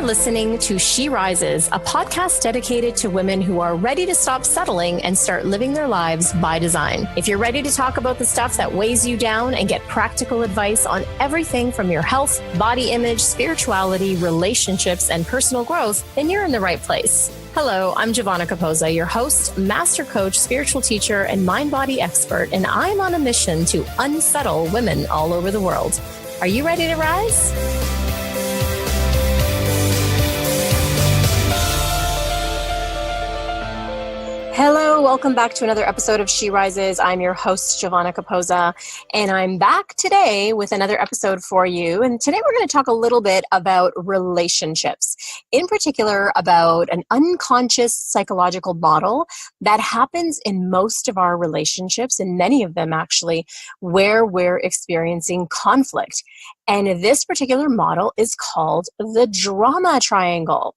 listening to She Rises, a podcast dedicated to women who are ready to stop settling and start living their lives by design. If you're ready to talk about the stuff that weighs you down and get practical advice on everything from your health, body image, spirituality, relationships, and personal growth, then you're in the right place. Hello, I'm Giovanna Capozza, your host, master coach, spiritual teacher, and mind-body expert, and I'm on a mission to unsettle women all over the world. Are you ready to rise? Hello, welcome back to another episode of She Rises. I'm your host, Giovanna Capozza, and I'm back today with another episode for you. And today we're going to talk a little bit about relationships, in particular about an unconscious psychological model that happens in most of our relationships, and many of them actually, where we're experiencing conflict. And this particular model is called the drama triangle.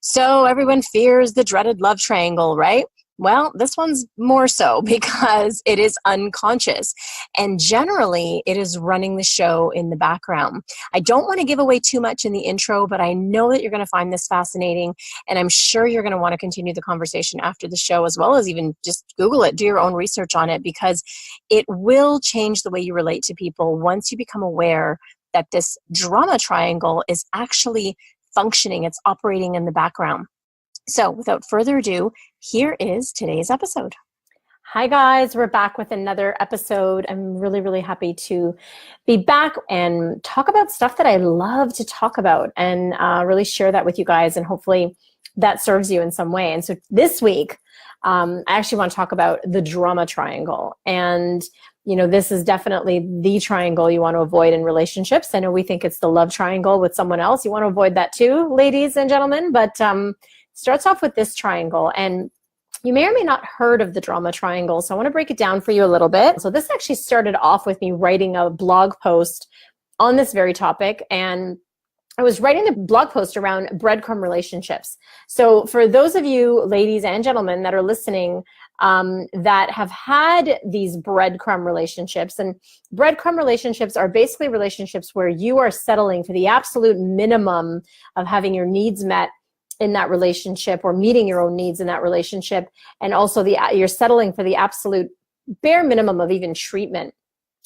So everyone fears the dreaded love triangle, right? Well, this one's more so because it is unconscious, and generally it is running the show in the background. I don't want to give away too much in the intro, but I know that you're going to find this fascinating, and I'm sure you're going to want to continue the conversation after the show, as well as even just Google it, do your own research on it, because it will change the way you relate to people once you become aware that this drama triangle is actually functioning, it's operating in the background. So without further ado, here is today's episode. Hi guys, we're back with another episode. I'm really, really happy to be back and talk about stuff that I love to talk about and really share that with you guys, and hopefully that serves you in some way. And so this week, I actually want to talk about the drama triangle. And you know, this is definitely the triangle you want to avoid in relationships. I know we think it's the love triangle with someone else. You want to avoid that too, ladies and gentlemen, but starts off with this triangle, and you may or may not heard of the drama triangle, so I want to break it down for you a little bit. So this actually started off with me writing a blog post on this very topic, and I was writing the blog post around breadcrumb relationships. So for those of you ladies and gentlemen that are listening that have had these breadcrumb relationships, and breadcrumb relationships are basically relationships where you are settling for the absolute minimum of having your needs met in that relationship, or meeting your own needs in that relationship, and also you're settling for the absolute bare minimum of even treatment.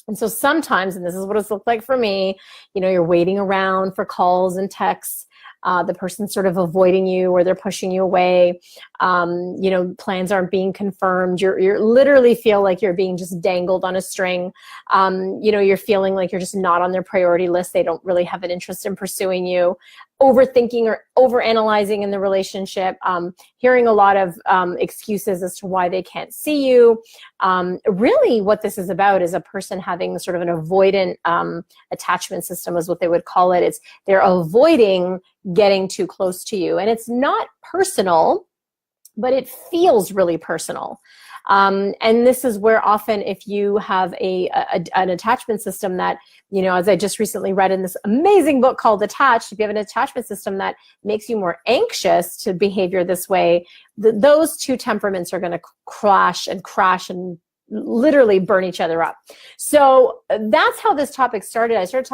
And so sometimes, and this is what it's looked like for me, you know, you're waiting around for calls and texts. The person's sort of avoiding you, or they're pushing you away. You know, plans aren't being confirmed. You're literally feel like you're being just dangled on a string. You know, you're feeling like you're just not on their priority list. They don't really have an interest in pursuing you. Overthinking or overanalyzing in the relationship, hearing a lot of excuses as to why they can't see you. Really what this is about is a person having sort of an avoidant attachment system is what they would call it. They're avoiding getting too close to you. And it's not personal, but it feels really personal. And this is where often if you have an attachment system that, you know, as I just recently read in this amazing book called Attached, if you have an attachment system that makes you more anxious to behavior this way, those two temperaments are going to crash and literally burn each other up. So that's how this topic started. I started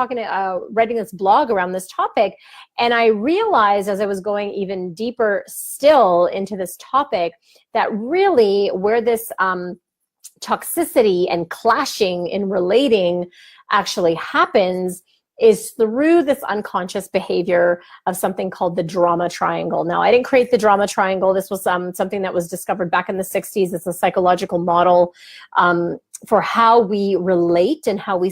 writing this blog around this topic, and I realized as I was going even deeper still into this topic that really where this toxicity and clashing in relating actually happens is through this unconscious behavior of something called the drama triangle. Now, I didn't create the drama triangle. This was something that was discovered back in the 60s. It's a psychological model for how we relate and how we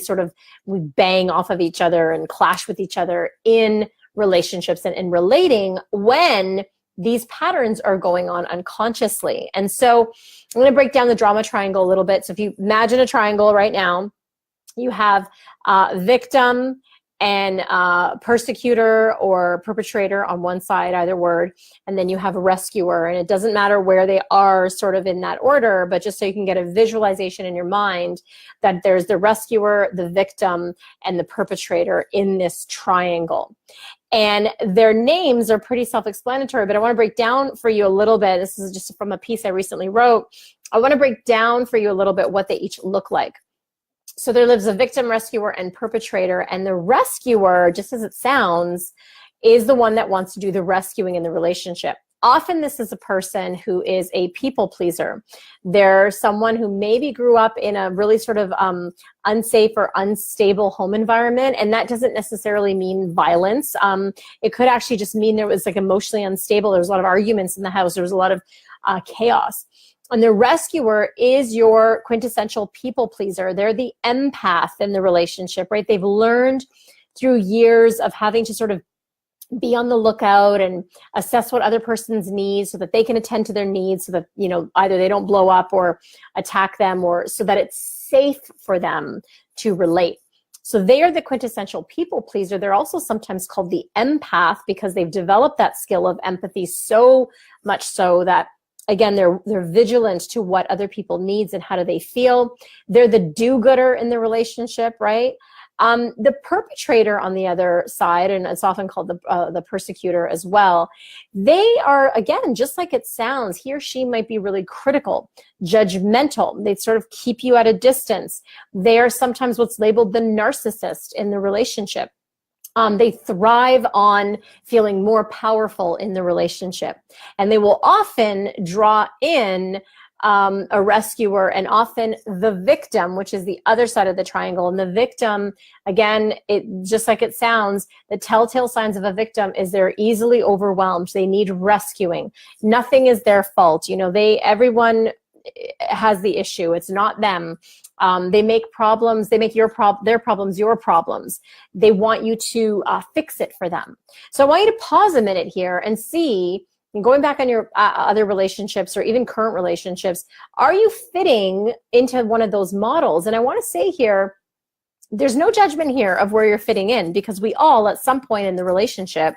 bang off of each other and clash with each other in relationships and in relating when these patterns are going on unconsciously. And so I'm going to break down the drama triangle a little bit. So if you imagine a triangle right now, you have victim and persecutor or perpetrator on one side, either word, and then you have a rescuer. And it doesn't matter where they are sort of in that order, but just so you can get a visualization in your mind that there's the rescuer, the victim, and the perpetrator in this triangle. And their names are pretty self-explanatory, but I want to break down for you a little bit. This is just from a piece I recently wrote. I want to break down for you a little bit what they each look like. So there lives a victim, rescuer, and perpetrator. And the rescuer, just as it sounds, is the one that wants to do the rescuing in the relationship. Often this is a person who is a people pleaser. They're someone who maybe grew up in a really sort of unsafe or unstable home environment. And that doesn't necessarily mean violence. It could actually just mean there was like emotionally unstable. There was a lot of arguments in the house. There was a lot of chaos. And the rescuer is your quintessential people pleaser. They're the empath in the relationship, right? They've learned through years of having to sort of be on the lookout and assess what other person's needs so that they can attend to their needs, so that, you know, either they don't blow up or attack them, or so that it's safe for them to relate. So they are the quintessential people pleaser. They're also sometimes called the empath because they've developed that skill of empathy so much so that, again, they're vigilant to what other people needs and how do they feel. They're the do-gooder in the relationship, right? The perpetrator on the other side, and it's often called the persecutor as well, they are, again, just like it sounds, he or she might be really critical, judgmental. They sort of keep you at a distance. They are sometimes what's labeled the narcissist in the relationship. They thrive on feeling more powerful in the relationship. And they will often draw in a rescuer and often the victim, which is the other side of the triangle. And the victim, again, it just like it sounds, the telltale signs of a victim is they're easily overwhelmed. They need rescuing. Nothing is their fault. You know, everyone has the issue. It's not them. They make problems. They make their problems your problems. They want you to fix it for them. So I want you to pause a minute here and see, going back on your other relationships or even current relationships, are you fitting into one of those models? And I want to say here, there's no judgment here of where you're fitting in, because we all at some point in the relationship,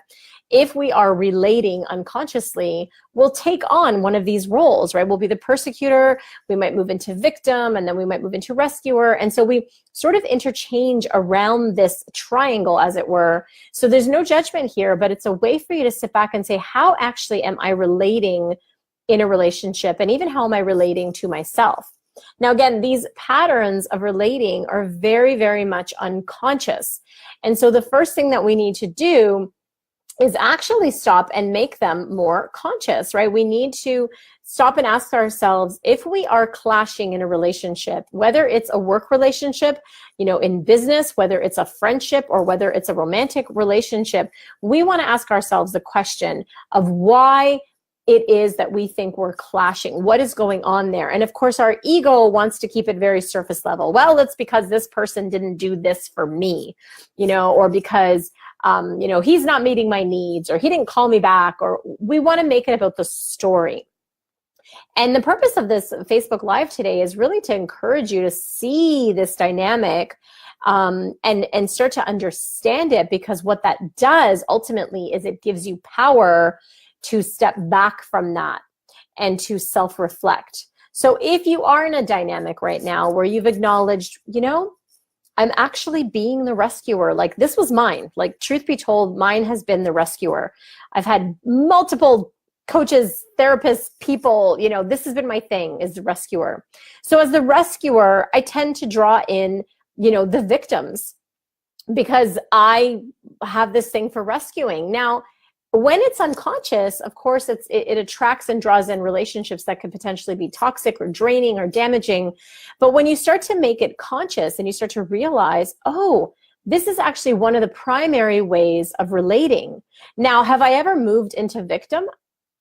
if we are relating unconsciously, we'll take on one of these roles, right? We'll be the persecutor, we might move into victim, and then we might move into rescuer. And so we sort of interchange around this triangle, as it were. So there's no judgment here, but it's a way for you to sit back and say, how actually am I relating in a relationship? And even how am I relating to myself? Now, again, these patterns of relating are very, very much unconscious. And so the first thing that we need to do is actually stop and make them more conscious, right? We need to stop and ask ourselves, if we are clashing in a relationship, whether it's a work relationship, you know, in business, whether it's a friendship or whether it's a romantic relationship, we want to ask ourselves the question of why it is that we think we're clashing. What is going on there? And of course, our ego wants to keep it very surface level. Well, it's because this person didn't do this for me, you know, or because you know, he's not meeting my needs, or he didn't call me back, or we want to make it about the story. And the purpose of this Facebook Live today is really to encourage you to see this dynamic and start to understand it, because what that does ultimately is it gives you power to step back from that and to self-reflect. So if you are in a dynamic right now where you've acknowledged, you know, I'm actually being the rescuer. Like, this was mine. Like, truth be told, mine has been the rescuer. I've had multiple coaches, therapists, people, you know, this has been my thing, is the rescuer. So as the rescuer, I tend to draw in, you know, the victims, because I have this thing for rescuing. Now, when it's unconscious, of course, it attracts and draws in relationships that could potentially be toxic or draining or damaging. But when you start to make it conscious and you start to realize, oh, this is actually one of the primary ways of relating. Now, have I ever moved into victim?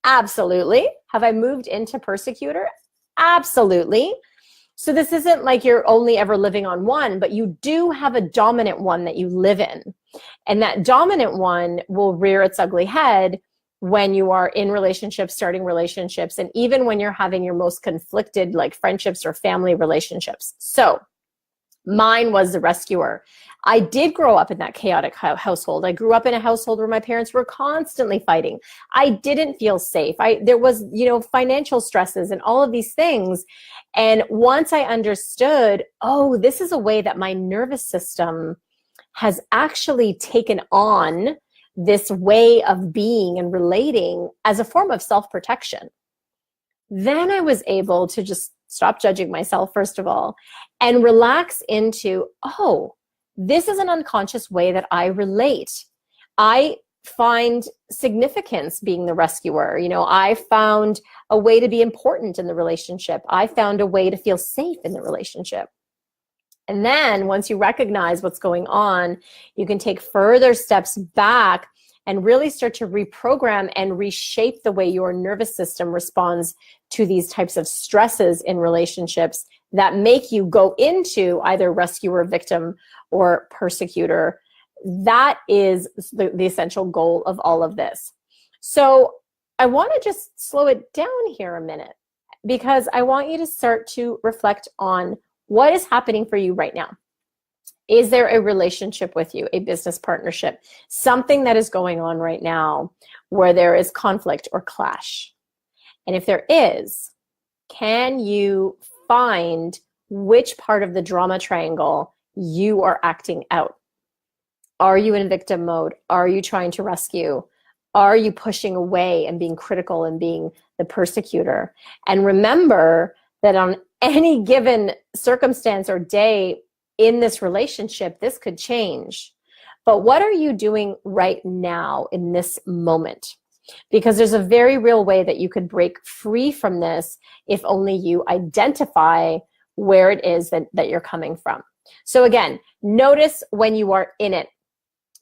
Absolutely. Have I moved into persecutor? Absolutely. So this isn't like you're only ever living on one, but you do have a dominant one that you live in. And that dominant one will rear its ugly head when you are in relationships, starting relationships, and even when you're having your most conflicted, like, friendships or family relationships. So mine was the rescuer. I did grow up in that chaotic household. I grew up in a household where my parents were constantly fighting. I didn't feel safe. There was, you know, financial stresses and all of these things. And once I understood, oh, this is a way that my nervous system has actually taken on this way of being and relating as a form of self-protection, then I was able to just stop judging myself, first of all, and relax into, oh, this is an unconscious way that I relate. I find significance being the rescuer. You know, I found a way to be important in the relationship. I found a way to feel safe in the relationship. And then once you recognize what's going on, you can take further steps back and really start to reprogram and reshape the way your nervous system responds to these types of stresses in relationships that make you go into either rescuer, victim, or persecutor. That is the essential goal of all of this. So I want to just slow it down here a minute, because I want you to start to reflect on what is happening for you right now. Is there a relationship with you, a business partnership, something that is going on right now where there is conflict or clash? And if there is, can you find which part of the drama triangle you are acting out? Are you in victim mode? Are you trying to rescue? Are you pushing away and being critical and being the persecutor? And remember that on any given circumstance or day in this relationship, this could change. But what are you doing right now in this moment? Because there's a very real way that you could break free from this if only you identify where it is that you're coming from. So again, notice when you are in it.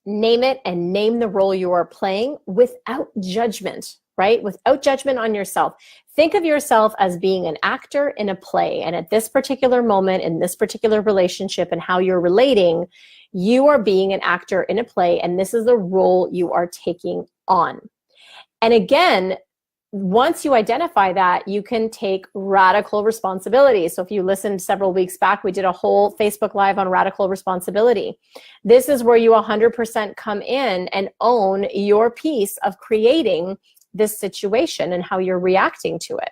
Name it and name the role you are playing without judgment, right? Without judgment on yourself. Think of yourself as being an actor in a play. And at this particular moment, in this particular relationship and how you're relating, you are being an actor in a play. And this is the role you are taking on. And again, once you identify that, you can take radical responsibility. So if you listened several weeks back, we did a whole Facebook Live on radical responsibility. This is where you 100% come in and own your piece of creating this situation and how you're reacting to it.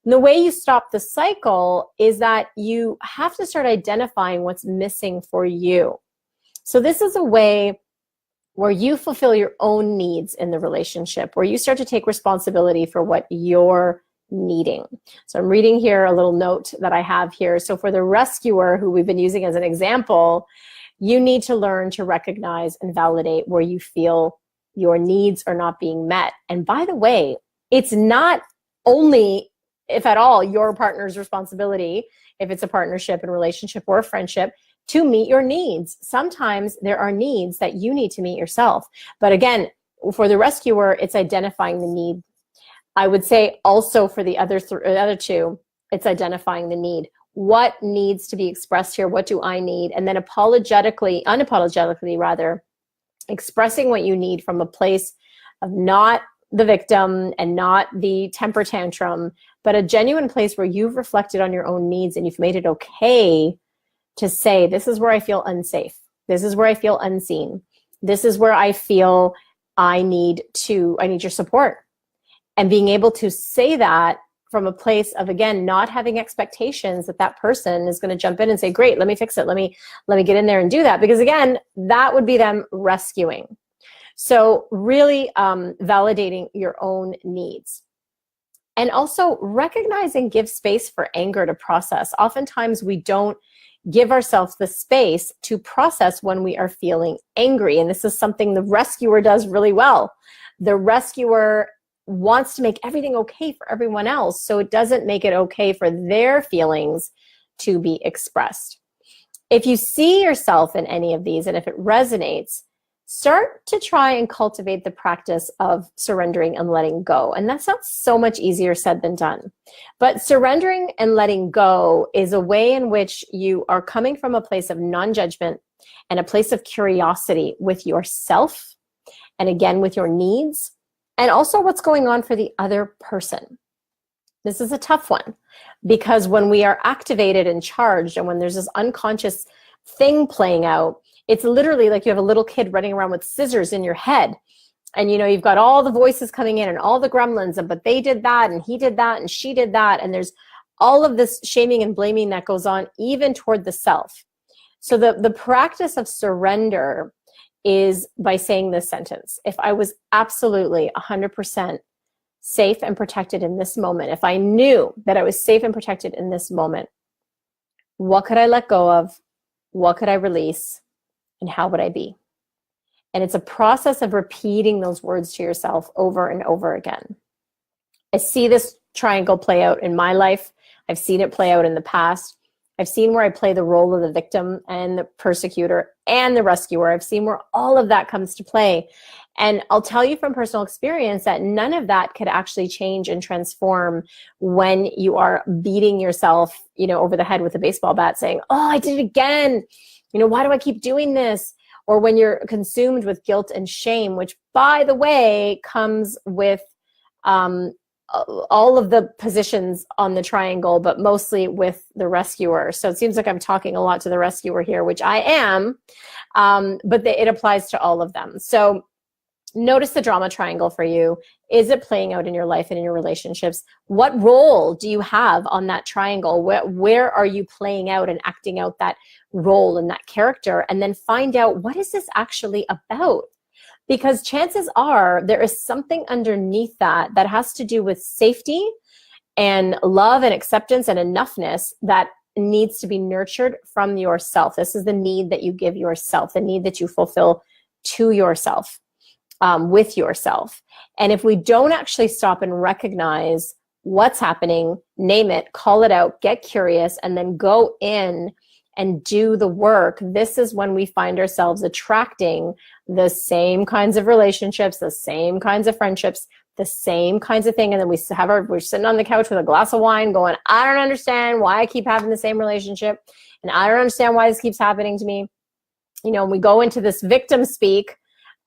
And the way you stop the cycle is that you have to start identifying what's missing for you. So this is a way where you fulfill your own needs in the relationship, where you start to take responsibility for what you're needing. So I'm reading here a little note that I have here. So for the rescuer, who we've been using as an example, you need to learn to recognize and validate where you feel your needs are not being met. And by the way, it's not only, if at all, your partner's responsibility, if it's a partnership and relationship or a friendship, to meet your needs. Sometimes there are needs that you need to meet yourself. But again, for the rescuer, it's identifying the need. I would say also for the other two, it's identifying the need. What needs to be expressed here? What do I need? And then unapologetically rather, expressing what you need from a place of not the victim and not the temper tantrum, but a genuine place where you've reflected on your own needs and you've made it okay to say, this is where I feel unsafe. This is where I feel unseen. This is where I feel I need your support. And being able to say that from a place of, again, not having expectations that that person is going to jump in and say, great, let me fix it. Let me get in there and do that. Because again, that would be them rescuing. So really validating your own needs. And also recognize and give space for anger to process. Oftentimes we don't give ourselves the space to process when we are feeling angry. And this is something the rescuer does really well. The rescuer wants to make everything okay for everyone else, so it doesn't make it okay for their feelings to be expressed. If you see yourself in any of these, and if it resonates, start to try and cultivate the practice of surrendering and letting go. And that sounds so much easier said than done. But surrendering and letting go is a way in which you are coming from a place of non-judgment and a place of curiosity with yourself, and again, with your needs, and also what's going on for the other person. This is a tough one, because when we are activated and charged, and when there's this unconscious thing playing out, it's literally like you have a little kid running around with scissors in your head. And you've got all the voices coming in and all the gremlins, but they did that and he did that and she did that. And there's all of this shaming and blaming that goes on even toward the self. So the practice of surrender is by saying this sentence: if I was absolutely 100% safe and protected in this moment, if I knew that I was safe and protected in this moment, what could I let go of? What could I release? And how would I be? And it's a process of repeating those words to yourself over and over again. I see this triangle play out in my life. I've seen it play out in the past. I've seen where I play the role of the victim and the persecutor and the rescuer. I've seen where all of that comes to play. And I'll tell you from personal experience that none of that could actually change and transform when you are beating yourself, over the head with a baseball bat saying, oh, I did it again. Why do I keep doing this? Or when you're consumed with guilt and shame, which, by the way, comes with all of the positions on the triangle, but mostly with the rescuer. So it seems like I'm talking a lot to the rescuer here, which I am, but it applies to all of them. So notice the drama triangle for you. Is it playing out in your life and in your relationships? What role do you have on that triangle? Where are you playing out and acting out that role and that character? And then find out, what is this actually about? Because chances are there is something underneath that has to do with safety and love and acceptance and enoughness that needs to be nurtured from yourself. This is the need that you give yourself, the need that you fulfill to yourself. With yourself. And if we don't actually stop and recognize what's happening, name it, call it out, get curious, and then go in and do the work, this is when we find ourselves attracting the same kinds of relationships, the same kinds of friendships, the same kinds of thing. And then we're sitting on the couch with a glass of wine going, I don't understand why I keep having the same relationship. And I don't understand why this keeps happening to me. And we go into this victim speak,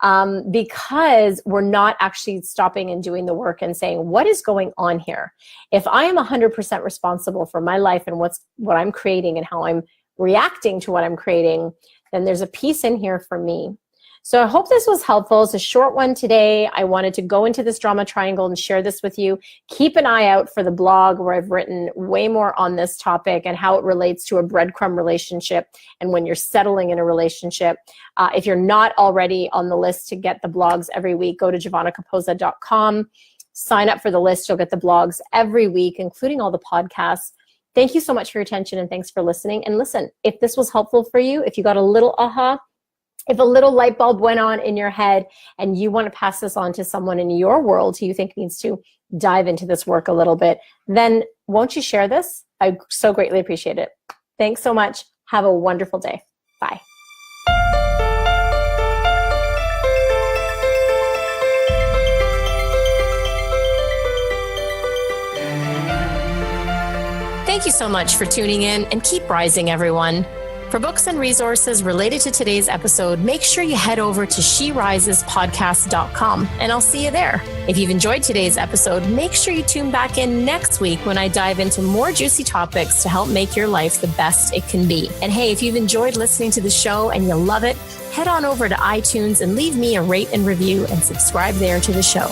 because we're not actually stopping and doing the work and saying, what is going on here? If I am 100% responsible for my life and what I'm creating and how I'm reacting to what I'm creating, then there's a piece in here for me. So I hope this was helpful. It's a short one today. I wanted to go into this drama triangle and share this with you. Keep an eye out for the blog where I've written way more on this topic and how it relates to a breadcrumb relationship and when you're settling in a relationship. If you're not already on the list to get the blogs every week, go to giovannacapozza.com. Sign up for the list. You'll get the blogs every week, including all the podcasts. Thank you so much for your attention and thanks for listening. And listen, if this was helpful for you, if you got a little aha, if a little light bulb went on in your head and you want to pass this on to someone in your world who you think needs to dive into this work a little bit, then won't you share this? I so greatly appreciate it. Thanks so much. Have a wonderful day. Bye. Thank you so much for tuning in, and keep rising, everyone. For books and resources related to today's episode, make sure you head over to sherisespodcast.com, and I'll see you there. If you've enjoyed today's episode, make sure you tune back in next week when I dive into more juicy topics to help make your life the best it can be. And hey, if you've enjoyed listening to the show and you love it, head on over to iTunes and leave me a rate and review and subscribe there to the show.